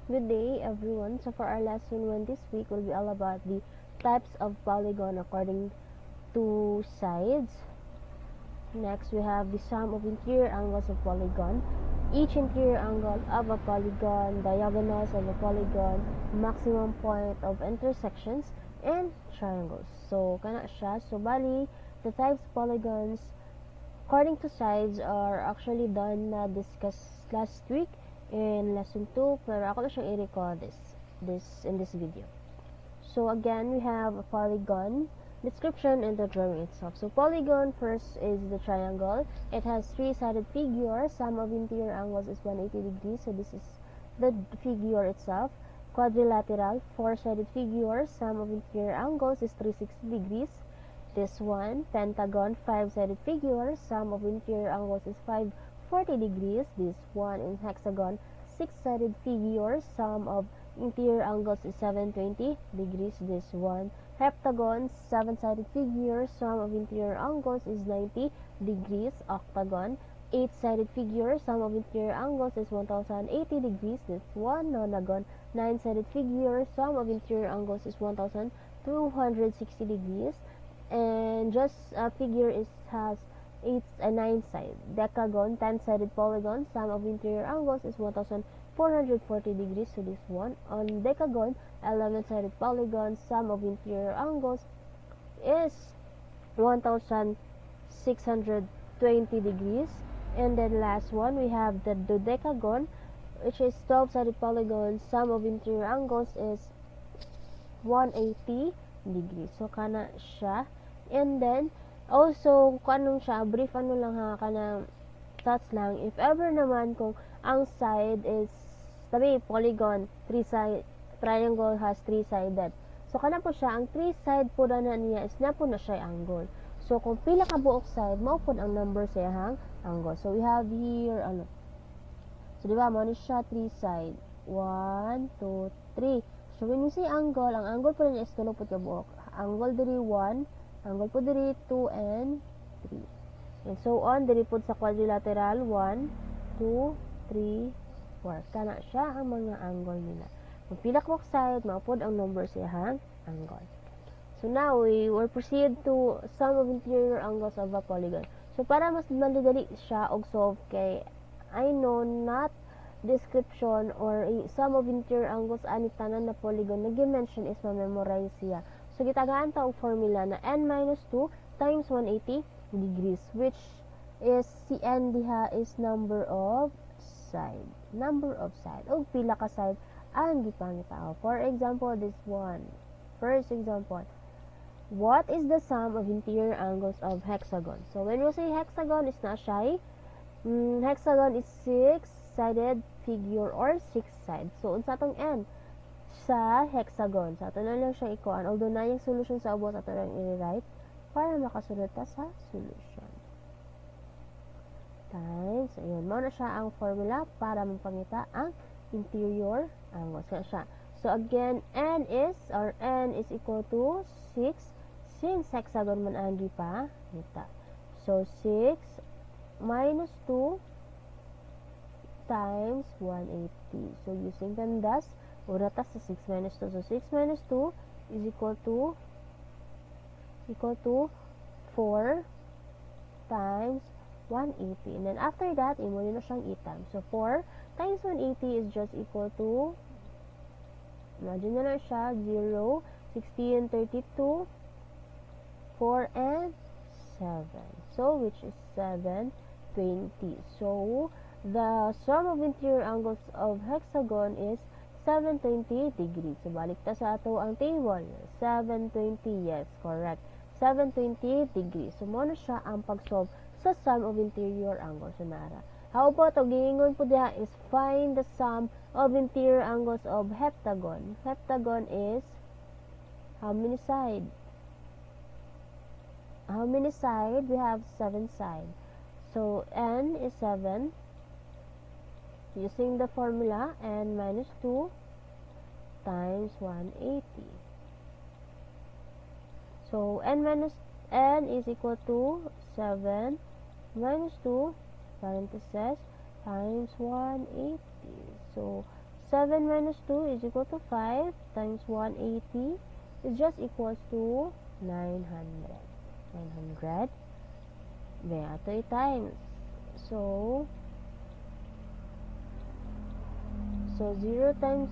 Good day, everyone. So for our lesson 1 this week will be all about the types of polygon according to sides. Next, we have the sum of interior angles of polygon, each interior angle of a polygon, diagonals of a polygon, maximum point of intersections, and triangles. So kana siya. So bali, the types of polygons according to sides are actually done na discussed last week in lesson 2, pero ako na siyang i-recall in this video. So again, we have a polygon description and the drawing itself. So polygon first is the triangle. It has three-sided figure. Sum of interior angles is 180 degrees. So this is the figure itself. Quadrilateral, four-sided figure. Sum of interior angles is 360 degrees. This one, pentagon, five-sided figure. Sum of interior angles is 540 degrees. This one in hexagon, six-sided figure. Sum of interior angles is 720 degrees. This one, heptagon, seven-sided figure. Sum of interior angles is 90 degrees. Octagon, eight-sided figure. Sum of interior angles is 1080 degrees. This one, nonagon, nine-sided figure. Sum of interior angles is 1260 degrees. And just a figure has nine sides. Decagon, 10-sided polygon. Sum of interior angles is 1440 degrees. So this one. On decagon, 11-sided polygon. Sum of interior angles is 1620 degrees. And then last one, we have the dodecagon, which is 12-sided polygon. Sum of interior angles is 180 degrees. So kana siya. And then also kanong siya, brief lang ha, kana thoughts lang. If ever naman kung ang side is tabi polygon, triangle has three-sided. So kana po siya, ang three-side po na niya is na po na siya angle. So kung pila ka buok side, mao po ang number sa iyang angle. So we have here So di ba mo ni siya three-side. 1 2 3. So when you say angle, ang angle po niya is tulo po ka buok. Angle diri 1, angle po diri 2 and 3. And so on, diri po sa quadrilateral 1, 2, 3, 4. Kana siya ang mga angle nila. Kung pila ka side, maupod ang number sa iyang angle. So now, we will proceed to sum of interior angles of a polygon. So para mas madali siya og solve kay I know not description or sum of interior angles ani tanan na polygon na gi-mention is ma-memorize siya. So gitagaan ta og formula na n minus 2 times 180 degrees, which is si n diha is number of side. Number of side. Og pila ka side ang gipangita. For example, this one. First example. What is the sum of interior angles of hexagon? So when you say hexagon, is na siya hexagon is six-sided figure or six sides. So unsa tong n sa hexagon. Sa ato na lang siya ikuan. Although na yung solution sa abot, ato lang i-write para makasunod ta sa solution. Times, ayun. Mao na siya ang formula para mapangita ang interior angles. Kaya siya. So again, n is equal to 6 since hexagon man ang gipangita. So 6 minus 2 times 180. So using tandas, ura ta sa 6 minus 2. So 6 minus 2 is equal to 4 times 180. And then after that, imo na siyang i-times. So 4 times 180 is just equal to, imagine na lang siya, 0, 16, 32, 4, and 7. So which is 720. So the sum of interior angles of hexagon is 720 degrees. So, balik ta sa ato ang table. 720, yes, correct. 720 degrees. So, mo na siya ang pag-solve sa sum of interior angles. So, nara. How about, o giingon po diha is find the sum of interior angles of heptagon. Heptagon is how many side? How many side? We have 7 side. So, n is 7. Using the formula, n minus 2 times 180. So, n is equal to 7 minus 2 parentheses times 180. So, 7 minus 2 is equal to 5 times 180 is just equals to 900. 900. Then, ito times. So 0 times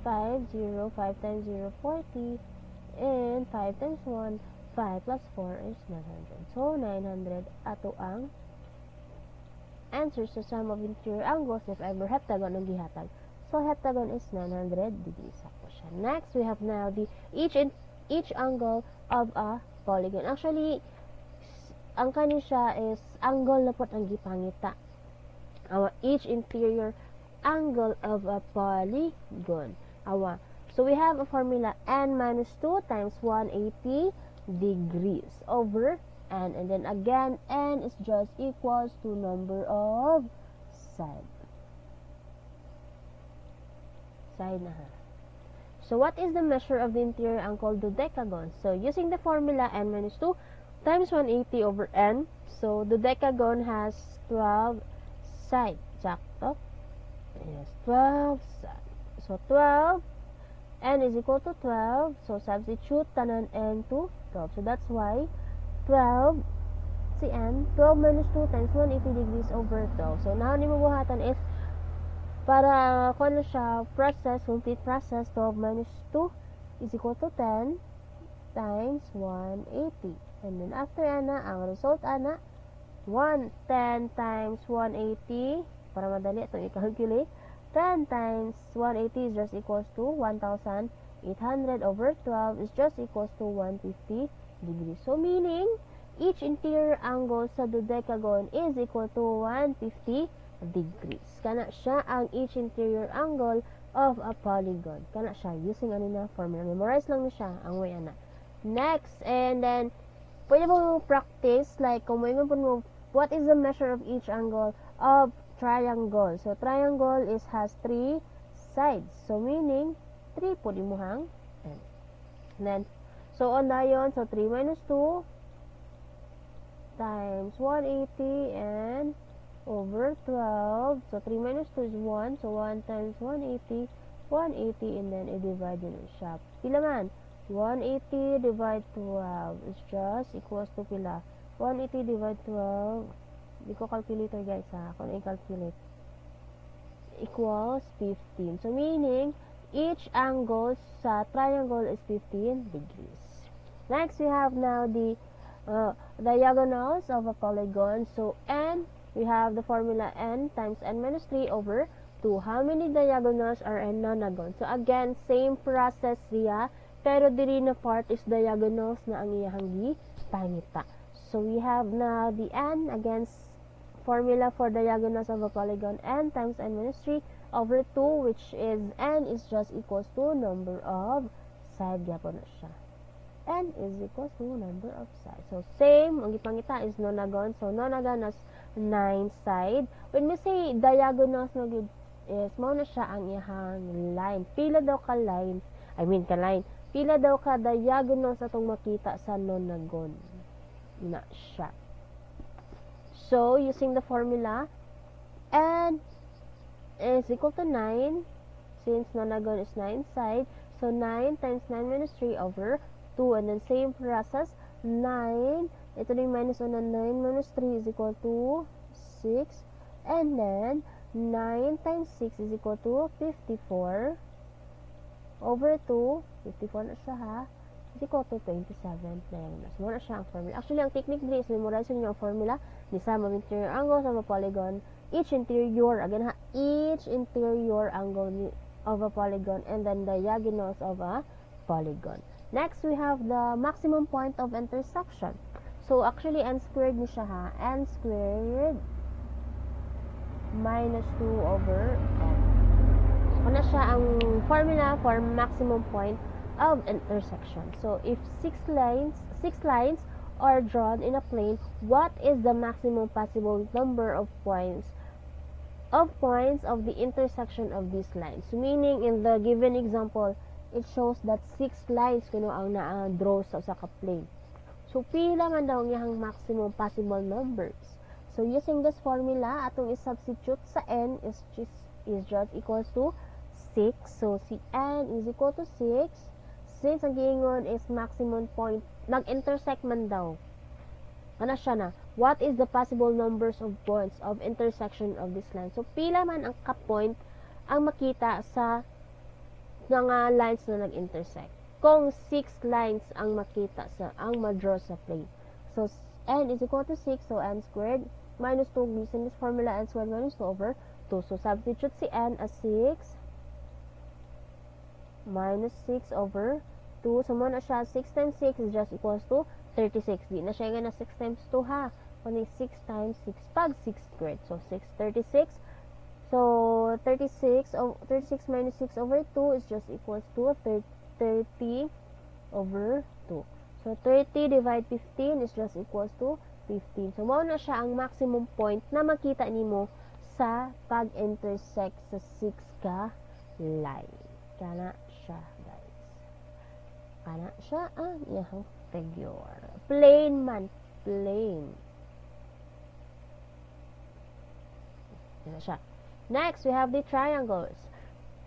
5, 0. 5 times 0, 40. And 5 times 1, 5 plus 4 is 900. So, 900 ato ang answer sa sum of interior angles if ever heptagon ang gihatag. So, heptagon is 900 degrees. Sakto siya. Next, we have now the each angle of a polygon. Actually, ang kani siya is angle na pot ang gipangita. Each interior angle of a polygon. So, we have a formula n minus 2 times 180 degrees over n. And then again, n is just equals to number of side na ha. So, what is the measure of the interior angle dodecagon? So, using the formula n minus 2 times 180 over n. So, dodecagon has 12 sides. Sakto? Yes, 12 sides. So, 12, n is equal to 12. So, substitute tanan n to 12. So, that's why 12, si n, 12 minus 2 times 180 degrees over 12. So, now, ni mabuhatan is, para kung ano siya, complete process, 12 minus 2 is equal to 10 times 180. And then, after ana, ang result ana, 10 times 180, para madali itong i-calculate, 10 times 180 is just equals to 1,800 over 12 is just equals to 150 degrees. So, meaning, each interior angle sa dodecagon is equal to 150 degrees. Kana siya ang each interior angle of a polygon. Kana siya using ano na formula. Memorize lang ni siya ang way ana. Next, and then pwede mo practice like kung mo po what is the measure of each angle of triangle. So triangle has 3 sides. So meaning 3 po di mo hang. And then so on dayon, so 3 minus 2 times 180 and over 12. So, 3 minus 2 is 1. So, 1 times 180, 180, and then i-divide yun siya. Pila man? 180 divide 12 is just equals to pila. 180 divide 12. Di ko calculator guys ha. Kung i-calculate. Equals 15. So, meaning, each angle sa triangle is 15 degrees. Next, we have now the diagonals of a polygon. So, n, we have the formula n times n minus 3 over 2. How many diagonals are n nonagon? So, again, same process siya. Pero diri na part is diagonals na ang iyahang gipangita. So, we have now the n against formula for diagonals of a polygon n times n minus 3 over 2, which is n is just equals to number of side. Yapon na siya. N is equals to number of sides. So, same. Ang gipangita is nonagon. So, nonagon has 9 side. When we say diagonals na good is, mao na siya ang ihang line. Pila daw ka line. Pila daw ka diagonals atong makita sa nonagon. Na siya. So, using the formula, n is equal to 9. Since nonagon is 9 side. So, 9 times 9 minus 3 over 2. And then, same process. 9. Ito na yung minus 1 na 9 minus 3 is equal to 6. And then, 9 times 6 is equal to 54. Over 2, 54 na siya ha, is equal to 27 diagonals. Muna siya ang formula. Actually, ang technique dito is memorize nyo ang formula ni sum of interior angles of a polygon. Each interior, again ha, each interior angle of a polygon and then diagonals of a polygon. Next, we have the maximum point of intersection. So, actually, n squared ni siya ha. N squared minus 2 over n. So, na siya ang formula for maximum point of intersection. So, if 6 lines are drawn in a plane, what is the maximum possible number of points of the intersection of these lines? So, meaning, in the given example, it shows that 6 lines kuno ang na-draw sa usa ka plane. So, pila man daw ang maximum possible numbers. So, using this formula, atong i-substitute sa n is just equals to 6. So, si n is equal to 6. Since ang giingon is maximum point, nag-intersect man daw. Ano siya na? What is the possible numbers of points of intersection of this line? So, pila man ang ka-point ang makita sa mga lines na nag-intersect. Kung 6 lines ang makita sa, ang ma-draw sa plane. So, n is equal to 6. So, n squared minus 2. Using this formula, n squared minus 2 over 2. So, substitute si n as 6 minus 6 over 2. So, muna siya, 6 times 6 is just equals to 36. Di na siya nga na 6 times 2 ha. Kundi 6 times 6 pag 6 squared. So, 6, 36. So, 36 minus 6 over 2 is just equals to 30 over 2. So, 30 divide 15 is just equals to 15. So, muna siya ang maximum point na makita nimo sa pag-intersect sa 6 ka line. Kana siya, guys. Kana siya ang iyang figure. Plain man. Plain. Kana siya. Next, we have the triangles.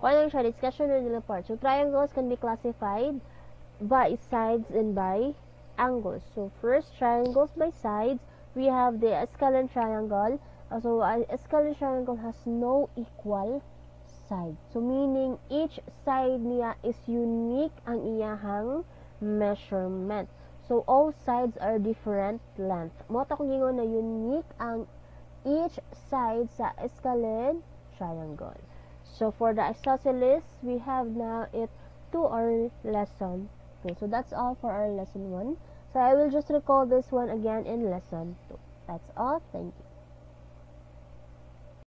Kung ano siya, discussion na nila part. So, triangles can be classified by sides and by angles. So, first, triangles by sides. We have the Ascalon triangle. So, Ascalon triangle has no equal side. So, meaning, each side niya is unique ang iyahang measurement. So, all sides are different length. Mota kung gingon na unique ang each side sa Ascalon triangle. So, for the isosceles, we have now it to our lesson 2. So, that's all for our lesson 1. So, I will just recall this one again in lesson 2. That's all. Thank you.